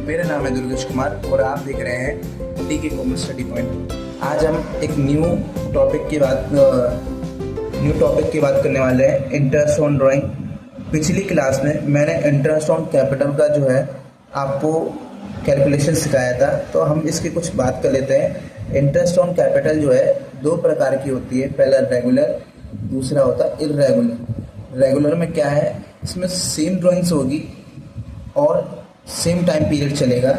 मेरा नाम है दुर्गेश कुमार और आप देख रहे हैं टी के कॉमर्स स्टडी पॉइंट। आज हम एक न्यू टॉपिक की बात करने वाले हैं, इंटरेस्ट ऑन ड्राइंग। पिछली क्लास में मैंने इंटरेस्ट ऑन कैपिटल का जो है आपको कैलकुलेशन सिखाया था, तो हम इसकी कुछ बात कर लेते हैं। इंटरेस्ट ऑन कैपिटल जो है दो प्रकार की होती है, पहला रेगुलर, दूसरा होता है इर्रेगुलर। रेगुलर में क्या है, इसमें सेम ड्राइंग्स होगी और सेम टाइम पीरियड चलेगा,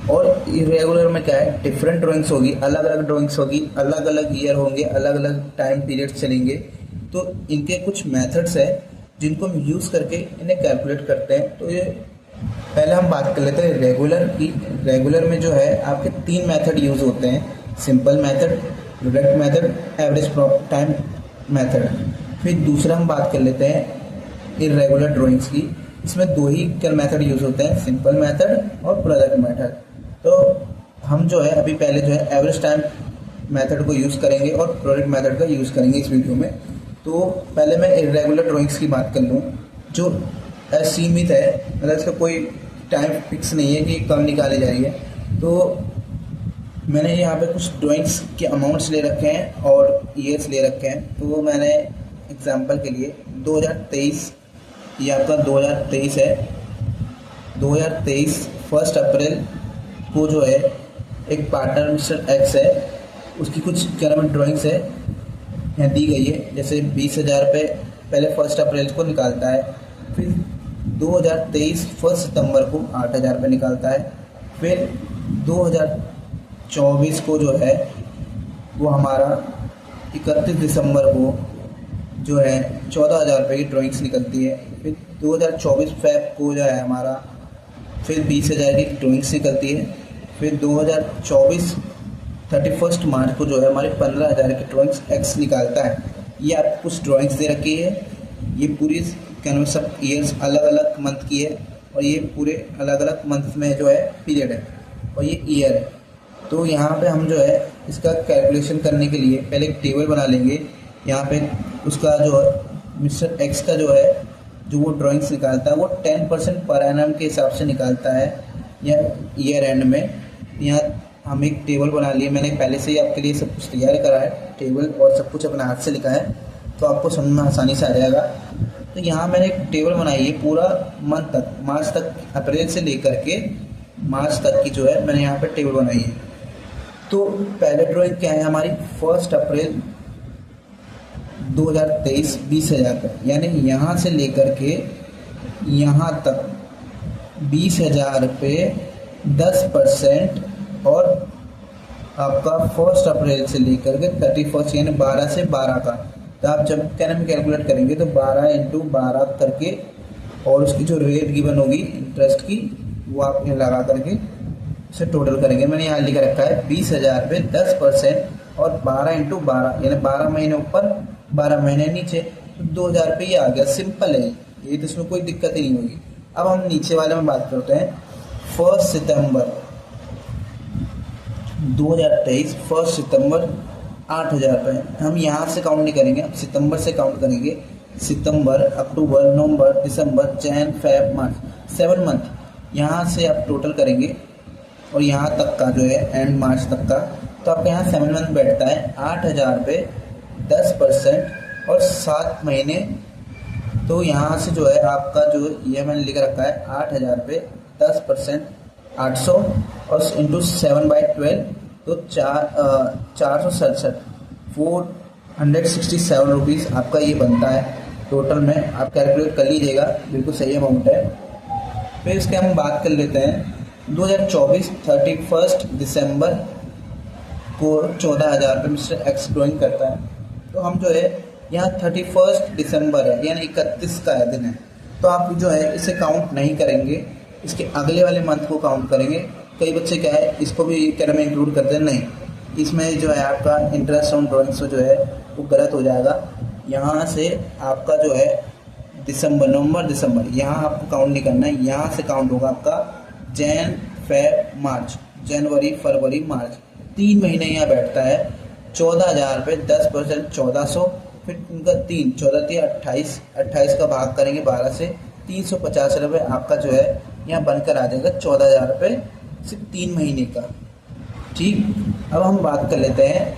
और इरेगुलर में क्या है, डिफरेंट ड्राइंग्स होगी, अलग अलग ड्राइंग्स होगी, अलग अलग ईयर होंगे, अलग अलग टाइम पीरियड चलेंगे। तो इनके कुछ मेथड्स हैं जिनको हम यूज़ करके इन्हें कैलकुलेट करते हैं। तो ये पहले हम बात कर लेते हैं रेगुलर की। रेगुलर में जो है आपके तीन मेथड यूज़ होते हैं, simple method, direct method, average time method. फिर दूसरा हम बात कर लेते हैं इरेगुलर ड्राइंग्स की। इसमें दो ही मेथड यूज़ होते हैं, सिंपल मेथड और प्रोडक्ट मेथड। तो हम जो है अभी पहले जो है एवरेज टाइम मेथड को यूज़ करेंगे और प्रोडक्ट मेथड का यूज़ करेंगे इस वीडियो में। तो पहले मैं इरेगुलर ड्राइंग्स की बात कर लूँ, जो असीमित है, मतलब इसका कोई टाइम फिक्स नहीं है कि कब निकाली जा रही है। तो मैंने यहाँ पे कुछ ड्राइंग्स के अमाउंट्स ले रखे हैं और ईयर्स ले रखे हैं। तो मैंने एग्जांपल के लिए 2023, ये आपका 2023 है। 2023 1 अप्रैल को जो है एक पार्टनर मिस्टर एक्स है, उसकी कुछ क्या नाम ड्राइंग्स है यहाँ दी गई है। जैसे 20,000 रुपये पहले 1 अप्रैल को निकालता है, फिर 2023 1 सितंबर को 8,000 रुपये निकालता है, फिर 2024 को जो है वो हमारा 31 दिसंबर को जो है 14,000 रुपये की ड्राइंग्स निकलती है। फिर 2024 फेब को जो है हमारा फिर 20,000 की ड्राइंग्स निकलती है। फिर 2024 31 मार्च को जो है हमारे 15,000 की ड्राइंग्स एक्स निकालता है। ये आपको कुछ ड्राइंग्स दे रखी है, ये पूरी कैनवस सब ईयर्स अलग अलग मंथ की है, और ये पूरे अलग अलग मंथ में जो है पीरियड है, और ये ईयर है। तो यहाँ पे हम जो है इसका कैलकुलेशन करने के लिए पहले एक टेबल बना लेंगे। यहाँ पे उसका जो मिस्टर एक्स का जो है जो वो ड्राइंग्स निकालता है वो 10% पर एनम के हिसाब से निकालता है या ईयर एंड में। यहाँ हम एक टेबल बना लिए, मैंने पहले से ही आपके लिए सब कुछ तैयार करा है, टेबल और सब कुछ अपने हाथ से लिखा है, तो आपको समझ में आसानी से आ जाएगा। तो यहाँ मैंने एक टेबल बनाई है पूरा मंथ तक, मार्च तक, अप्रैल से लेकर के मार्च तक की जो है मैंने यहाँ पर टेबल बनाई है। तो पहले ड्राइंग क्या है हमारी, 1 अप्रैल 2023 20,000 का, यानी यहाँ से लेकर के यहाँ तक 20,000 रुपये 10%, और आपका 1 अप्रैल से लेकर के 31 यानी 12 से 12 का। तो आप जब कैलकुलेट करेंगे तो 12 × 12 करके, और उसकी जो रेट गिवन होगी इंटरेस्ट की वो आप यहाँ लगा करके उसे टोटल करेंगे। मैंने यहाँ लिखा रखा है 20,000 रुपये 10% और 12 × 12 यानी 12 महीने ऊपर 12 महीने नीचे, तो 2,000 रुपये ये आ गया। सिंपल है ये, तो इसमें कोई दिक्कत ही नहीं होगी। अब हम नीचे वाले में बात करते हैं। 1 सितंबर 2023 1 सितंबर 8,000 रुपये। हम यहाँ से काउंट नहीं करेंगे, हम सितंबर से काउंट करेंगे। सितंबर, अक्टूबर, नवंबर, दिसंबर, जैन, फेब, मार्च, 7 मंथ यहाँ से आप टोटल करेंगे, और यहाँ तक का जो है एंड मार्च तक का, तो आपका यहाँ 7 मंथ बैठता है 8,000 रुपये 10% और 7 महीने। तो यहाँ से जो है आपका जो ये मैंने लिख रखा है 8,000 रुपये 10% 800 और इंटू 7/12, तो 467 467 रुपीज़ आपका ये बनता है टोटल में। आप कैलकुलेट कर लीजिएगा, बिल्कुल सही अमाउंट है। फिर इसके हम बात कर लेते हैं 2024 31 दिसंबर को 14,000 रुपये मिस्टर एक्स ड्राइंग करता है। तो हम जो है यहाँ 31 दिसंबर है यानी 31 का दिन है, तो आप जो है इसे काउंट नहीं करेंगे, इसके अगले वाले मंथ को काउंट करेंगे। कई बच्चे क्या है इसको भी कैर में इंक्लूड करते हैं, नहीं, इसमें जो है आपका इंटरेस्ट ऑन ड्राइंग्स जो है वो गलत हो जाएगा। यहाँ से आपका जो है दिसंबर, नवंबर, दिसंबर यहाँ आपको काउंट नहीं करना है, यहाँ से काउंट होगा आपका जैन, फेब, मार्च, जनवरी, फरवरी, मार्च, 3 महीने यहाँ बैठता है। 14,000 रुपये 10% 1400, फिर उनका 3 14 28 का भाग करेंगे 12 से, 350 रुपये आपका जो है यहाँ बनकर आ जाएगा 14,000 रुपये सिर्फ 3 महीने का। ठीक, अब हम बात कर लेते हैं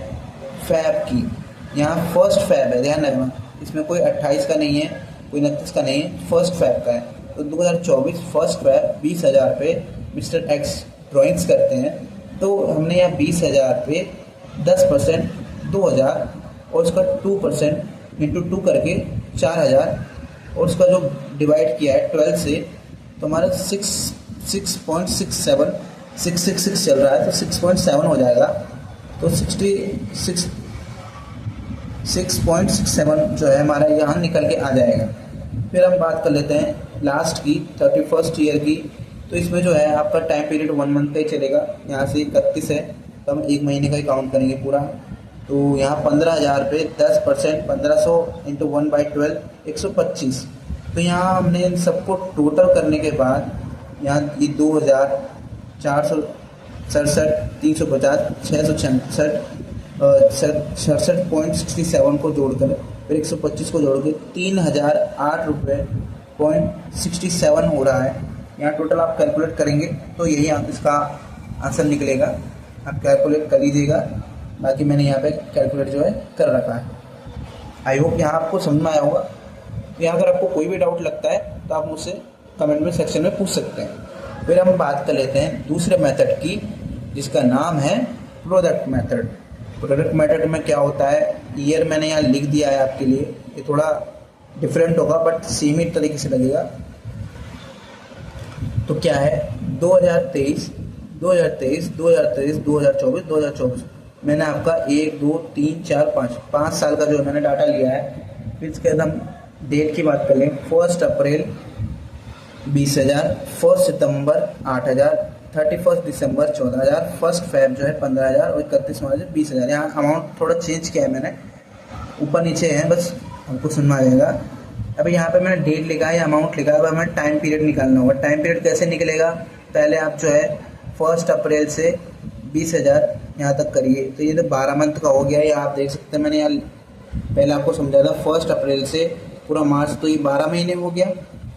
फैब की। यहाँ फर्स्ट फैब है, ध्यान रखना, इसमें कोई 28 का नहीं है, कोई 29 का नहीं है, फर्स्ट फैब का है। तो 2024 फर्स्ट फैब 20,000 रुपये मिस्टर एक्स ड्राइंग्स करते हैं। तो हमने यहाँ 20,000 पे 10% 2,000 और उसका 2% इंटू 2 करके 4,000 और उसका जो डिवाइड किया है 12 से, तो हमारा 6.67 चल रहा है, तो 6.7 हो जाएगा। तो 6.67 जो है हमारा यहाँ निकल के आ जाएगा। फिर हम बात कर लेते हैं लास्ट की 31st ईयर की। तो इसमें जो है आपका टाइम पीरियड 1 मंथ का ही चलेगा। यहाँ से 31 है तो हम 1 महीने का ही काउंट करेंगे पूरा। तो यहाँ 15,000 पे 10% 1500 इंटू 1/12 125। तो यहाँ हमने इन सबको टोटल करने के बाद यहाँ ये 2,467 350 666.67 को जोड़कर फिर 125 को जोड़ के 3,008 रुपये .67 हो रहा है। यहाँ टोटल आप कैलकुलेट करेंगे तो यही इसका आंसर निकलेगा। आप कैलकुलेट कर लीजिएगा, बाकी मैंने यहाँ पे कैलकुलेट जो है कर रखा है। आई होप यहाँ आपको समझ में आया होगा। तो यहाँ अगर आपको कोई भी डाउट लगता है तो आप मुझसे कमेंट में सेक्शन में पूछ सकते हैं। फिर हम बात कर लेते हैं दूसरे मेथड की, जिसका नाम है प्रोडक्ट मेथड। प्रोडक्ट मेथड में क्या होता है, ईयर मैंने यहाँ लिख दिया है आपके लिए, ये थोड़ा डिफरेंट होगा बट सेम ही तरीके से लगेगा। तो क्या है 2023 2023 2023 2024 2024 मैंने आपका 1 2 3 4 5 साल का जो मैंने डाटा लिया है। फिर इसके बाद हम डेट की बात कर लें, 1 अप्रैल 20,000, 1 सितंबर 8,000, 31 दिसंबर 14,000, 1 फैब जो है 15,000 और 31 मार्च 20,000। यहाँ अमाउंट थोड़ा चेंज किया है मैंने, ऊपर नीचे है, बस हमको समझ आ जाएगा। अभी यहाँ पे मैंने डेट लिखा है, अमाउंट लिखा है, अब हमें टाइम पीरियड निकालना होगा। टाइम पीरियड कैसे निकलेगा, पहले आप जो है 1 अप्रैल से 20,000 यहाँ तक करिए। तो ये तो 12 मंथ का हो गया। ये आप देख सकते हैं, मैंने यहाँ पहले आपको समझाया था 1 अप्रैल से पूरा मार्च, तो ये 12 महीने हो गया।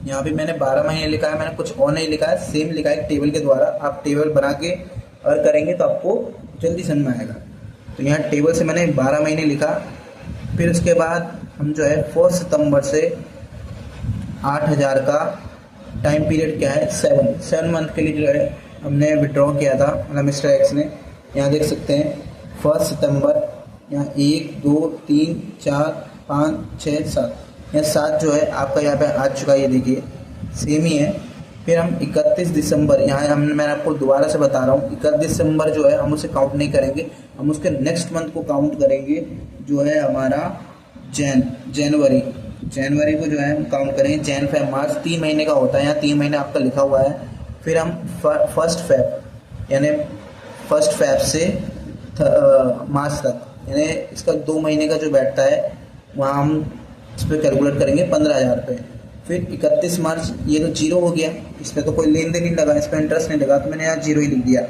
यहाँ भी मैंने 12 महीने लिखा है, मैंने कुछ और नहीं लिखा है, सेम लिखा है टेबल के द्वारा। आप टेबल बना के और करेंगे तो आपको जल्दी समझ में आएगा। तो यहाँ टेबल से मैंने 12 महीने लिखा। फिर उसके बाद हम जो है 1 सितंबर से 8,000 का टाइम पीरियड क्या है 7 मंथ के लिए जो है हमने विड्रॉ किया था, मतलब मिस्टर एक्स ने। यहाँ देख सकते हैं 1 सितंबर, यहाँ 1 2 3 4 5 6 7, यहाँ 7 जो है आपका यहाँ पे आ चुका है, ये देखिए सेम ही है। फिर हम 31 दिसंबर, यहाँ मैं आपको दोबारा से बता रहा हूँ, 31 दिसंबर जो है हम उसे काउंट नहीं करेंगे, हम उसके नेक्स्ट मंथ को काउंट करेंगे, जो है हमारा जनवरी को जो है हम काउंट करेंगे। जैन फेब मार्च 3 महीने का होता है, यहाँ 3 महीने आपका लिखा हुआ है। फिर हम 1 फेब यानी 1 फेब से मार्च तक, यानी इसका 2 महीने का जो बैठता है वहाँ हम इस पर कैलकुलेट करेंगे 15,000 रुपये। फिर 31 मार्च, ये तो जीरो हो गया, इस पर तो कोई लेन देन नहीं लगा, इस पर इंटरेस्ट नहीं लगा, तो मैंने यहाँ जीरो ही लिख दिया।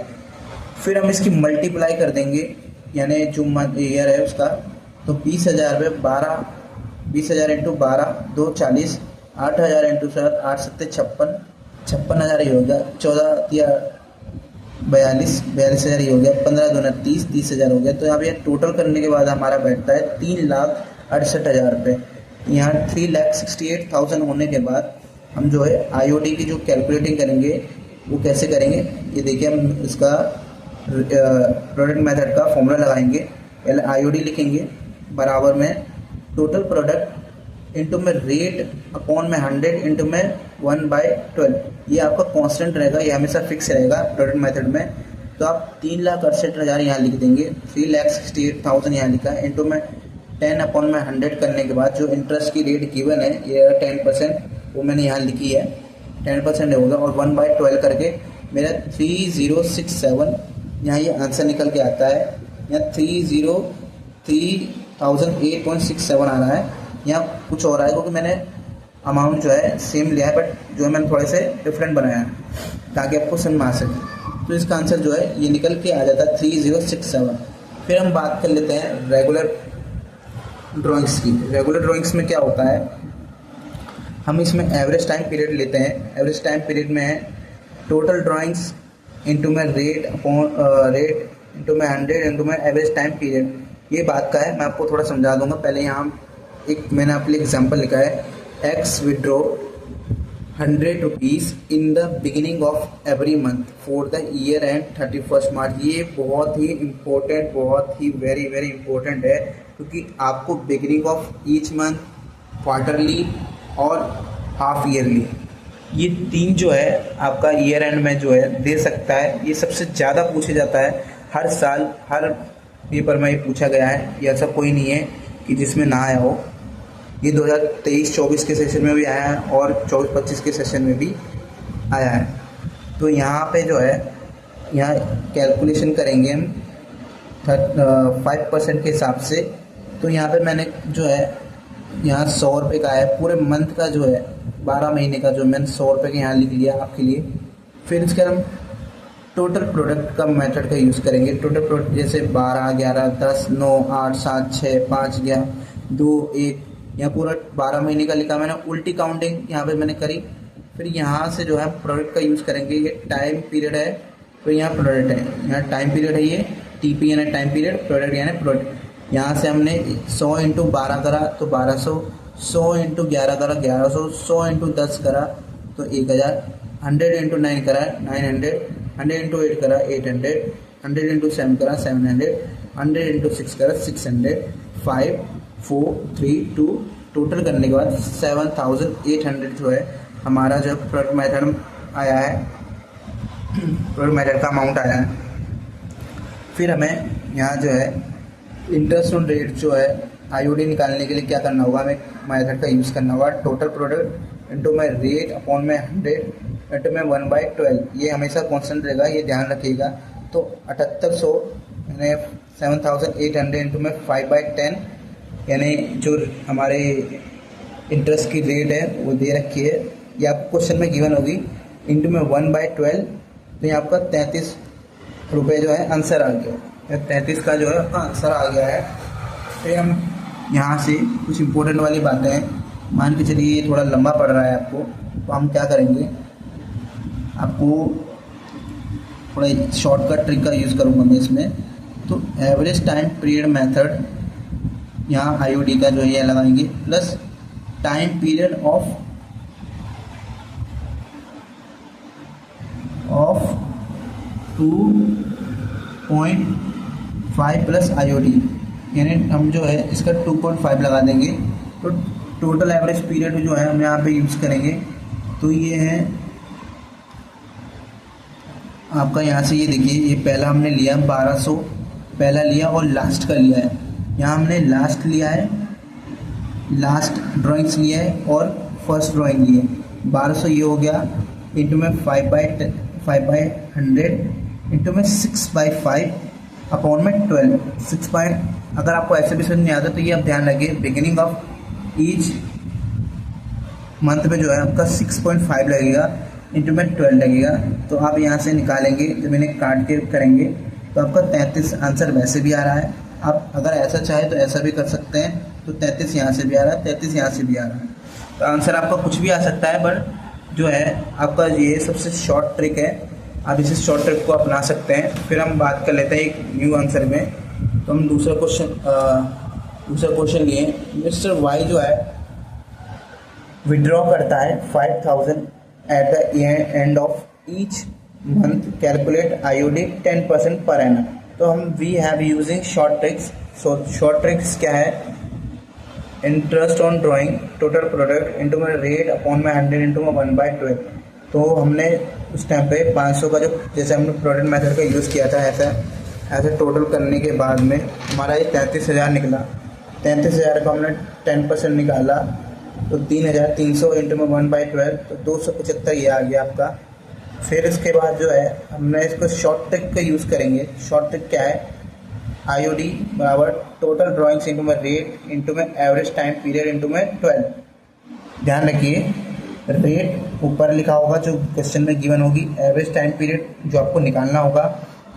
फिर हम इसकी मल्टीप्लाई कर देंगे, यानी जो ईयर है उसका, तो 20,000 रुपये 20,000 इंटू 12 2 40, 8,000 इंटू 7 8 7 56, 56,000 ही हो गया, 14 या 42,000 ही हो गया, 15 2 30, 30,000 हो गया। तो यहाँ पे टोटल करने के बाद हमारा बैठता है 3,68,000 रुपये। यहाँ 3,68,000 होने के बाद हम जो है IOD की जो कैलकुलेटिंग करेंगे वो कैसे करेंगे, ये देखिए हम इसका प्रोडक्ट मेथड का फॉर्मूला लगाएंगे। पहले IOD लिखेंगे बराबर में टोटल प्रोडक्ट इंटू में रेट अपॉन में 100 इंटू में 1/12। ये आपका कांस्टेंट रहेगा, ये हमेशा फिक्स रहेगा प्रोडक्ट मेथड में। तो आप 3,68,000 यहाँ लिख देंगे, 3,68,000 यहाँ लिखा है, इंटू में 10 अपॉन में 100 करने के बाद जो इंटरेस्ट की रेट गिवन है ये 10%, वो मैंने यहाँ लिखी है, 10% होगा, और 1/12 करके मेरा 3067 यहाँ ये आंसर निकल के आता है। यहाँ 3,08.67 आ रहा है। यहाँ कुछ और आया क्योंकि मैंने अमाउंट जो है सेम लिया है, बट जो है मैंने थोड़े से डिफरेंट बनाया है ताकि आपको समझ में आ सके। तो इसका आंसर जो है ये निकल के आ जाता है 3067। फिर हम बात कर लेते हैं रेगुलर ड्राइंग्स की। रेगुलर ड्राइंग्स में क्या होता है, हम इसमें एवरेज टाइम पीरियड लेते हैं। एवरेज टाइम पीरियड में है टोटल ड्राइंग्स इंटू में रेट अपॉन रेट इंटू में 100 इंटू में एवरेज टाइम पीरियड, ये बात का है। मैं आपको थोड़ा समझा दूंगा। पहले यहाँ एक मैंने आपके लिए एग्जाम्पल लिखा है, x withdraw 100 rupees in the beginning of every month for the year and 31 मार्च। ये बहुत ही इम्पोर्टेंट, बहुत ही वेरी वेरी इंपॉर्टेंट है, क्योंकि आपको beginning of each month, quarterly और हाफ ईयरली, ये 3 जो है आपका ईयर एंड में जो है दे सकता है। ये सबसे ज़्यादा पूछा जाता है हर साल, हर पेपर में ये पूछा गया है। ये ऐसा कोई नहीं है कि जिसमें ना आया हो। ये 2023-24 के सेशन में भी आया है और 24-25 के सेशन में भी आया है। तो यहाँ पे जो है, यहाँ कैलकुलेशन करेंगे हम 5% के हिसाब से। तो यहाँ पे मैंने जो है यहाँ 100 रुपये का है, पूरे मंथ का जो है 12 महीने का जो मैंने 100 रुपये का यहाँ लिख लिया आपके लिए। फिर इसके हम टोटल प्रोडक्ट का मेथड का यूज़ करेंगे। टोटल प्रोडक्ट जैसे 12, 11, 10, 9, 8, 7, 6, 5, 2, 1, यहाँ पूरा 12 महीने का लिखा मैंने। उल्टी काउंटिंग यहाँ पे मैंने करी। फिर यहाँ से जो है प्रोडक्ट का यूज़ करेंगे। ये टाइम पीरियड है, फिर यहाँ प्रोडक्ट है, यहाँ टाइम पीरियड है, ये टीपी यानी टाइम पीरियड, प्रोडक्ट यानी प्रोडक्ट। यहाँ से हमने 100 इंटू 12 करा तो 1200, 100 इंटू 11 करा 1100, 100 इंटू 10 करा तो 1000, 100 इंटू 9 करा 900, 100 इंटू 8 करा 800, 100 इंटू 7 करा 700, 100 इंटू 6 करा 600, 5, 4, 3, 2, टोटल करने के बाद 7800 जो है हमारा जो प्रोडक्ट मेथड आया है, प्रोडक्ट मेथड का अमाउंट आया है। फिर हमें यहाँ जो है इंटरेस्ट ऑन रेट जो है आईओडी निकालने के लिए क्या करना होगा, हमें मेथड का यूज़ करना होगा। टोटल प्रोडक्ट इंटू में रेट अपॉन में 100 इंटू में 1/12, ये हमेशा कांस्टेंट रहेगा, ये ध्यान रखिएगा। तो 7800 यानी 7800 इंटू में 5/10, यानी जो हमारे इंटरेस्ट की रेट है वो दे रखी है, ये आपको क्वेश्चन में गिवन होगी, इंटू में 1/12, तो ये आपका 33 रुपये जो है आंसर आ गया। 33 का जो है आपका आंसर आ गया है। फिर हम यहाँ से कुछ इम्पोर्टेंट वाली बातें हैं, मान के चलिए ये थोड़ा लंबा पड़ रहा है आपको, तो हम क्या करेंगे, आपको थोड़ा शॉर्टकट ट्रिक का यूज़ करूँगा मैं इसमें। तो एवरेज टाइम पीरियड मेथड, यहाँ आईओडी का जो है ये लगाएंगे, plus time period of 2.5 plus IOD, यानी हम जो है इसका 2.5 लगा देंगे। तो टोटल एवरेज पीरियड जो है हम यहाँ पे यूज़ करेंगे। तो ये है आपका, यहाँ से ये देखिए, ये पहला हमने लिया 1200 पहला लिया और लास्ट का लिया है। यहाँ हमने लास्ट लिया है, लास्ट ड्राइंग्स लिया है और फर्स्ट ड्राइंग ली है। 1200 ये हो गया, इंटू में 5/100 इंटू में 6/5 अपॉन में 12। अगर आपको ऐसे भी समझ नहीं आता तो ये आप ध्यान रखिए, बिगिनिंग ऑफ ईच मंथ में जो है आपका 6.5 लगेगा, इंटू में 12 लगेगा। तो आप यहाँ से निकालेंगे, जब इन्हें काट के करेंगे तो आपका 33 आंसर वैसे भी आ रहा है। आप अगर ऐसा चाहे तो ऐसा भी कर सकते हैं, तो 33 यहाँ से भी आ रहा है, 33 यहाँ से भी आ रहा है। तो आंसर आपका कुछ भी आ सकता है, बट जो है आपका ये सबसे शॉर्ट ट्रिक है, आप इस शॉर्ट ट्रिक को अपना सकते हैं। फिर हम बात कर लेते हैं एक न्यू आंसर में। तो हम दूसरा क्वेश्चन लिए, मिस्टर वाई जो है विड्रॉ करता है 5000 at the end of each month, calculate IOD 10% पर एनम। तो हम we have using short tricks. So short tricks क्या है, interest on drawing, total product into में रेट अपॉन में 100 इंटू में 1/12। तो हमने उस टाइम पे 500 का जो, जैसे हमने प्रोडक्ट मेथड का यूज़ किया था, ऐसे टोटल करने के बाद में हमारा ये 33,000 निकला। 33,000 का हमने 10% निकाला तो 3,300 इंटू में 1/12, तो 275 ये आ गया आपका। फिर इसके बाद जो है हमने इसको शॉर्ट ट्रिक का यूज़ करेंगे। शॉर्ट ट्रिक क्या है, आईओडी बराबर टोटल ड्राइंग्स इंटू में रेट इंटू में एवरेज टाइम पीरियड इंटू में 12। ध्यान रखिए, रेट ऊपर लिखा होगा जो क्वेश्चन में गिवन होगी, एवरेज टाइम पीरियड जो आपको निकालना होगा,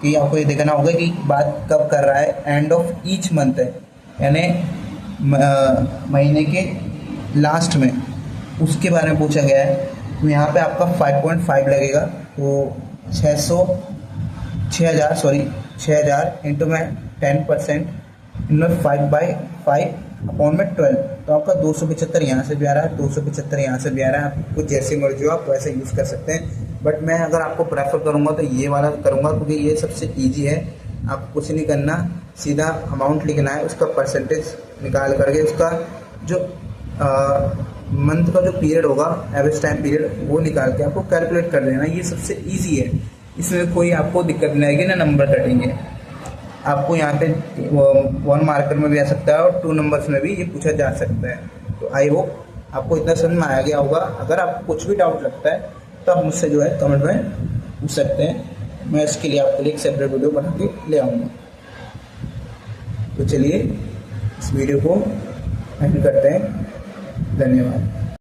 कि आपको ये देखना होगा कि बात कब कर रहा है, एंड ऑफ ईच मंथ है, यानी महीने के लास्ट में, उसके बारे में पूछा गया है। तो यहाँ पे आपका 5.5 लगेगा, तो 6,000 इंटू में 10% इनमें 5/5 अपॉन में 12, तो आपका 275 यहाँ से भी आ रहा है, 275 यहाँ से भी आ रहा है। आपको जैसे मर्जी हो आप वैसे यूज़ कर सकते हैं, बट मैं अगर आपको प्रेफर करूँगा तो ये वाला करूँगा, क्योंकि ये सबसे ईजी है। आपको कुछ नहीं करना, सीधा अमाउंट लिखना है, उसका परसेंटेज निकाल करके उसका जो मंथ का जो पीरियड होगा, एवरेज टाइम पीरियड, वो निकाल के आपको कैलकुलेट कर देना। ये सबसे ईजी है, इसमें कोई आपको दिक्कत नहीं आएगी, ना नंबर कटेंगे। आपको यहाँ पे 1 मार्कर में भी आ सकता है और 2 नंबर्स में भी ये पूछा जा सकता है। तो आई होप आपको इतना समझ में आ गया होगा। अगर आपको कुछ भी डाउट लगता है तो आप मुझसे जो है कमेंट में पूछ सकते हैं, मैं इसके लिए आपके लिए एक सेपरेट वीडियो बना के ले आऊँगा। तो चलिए इस वीडियो को एंड करते हैं। धन्यवाद।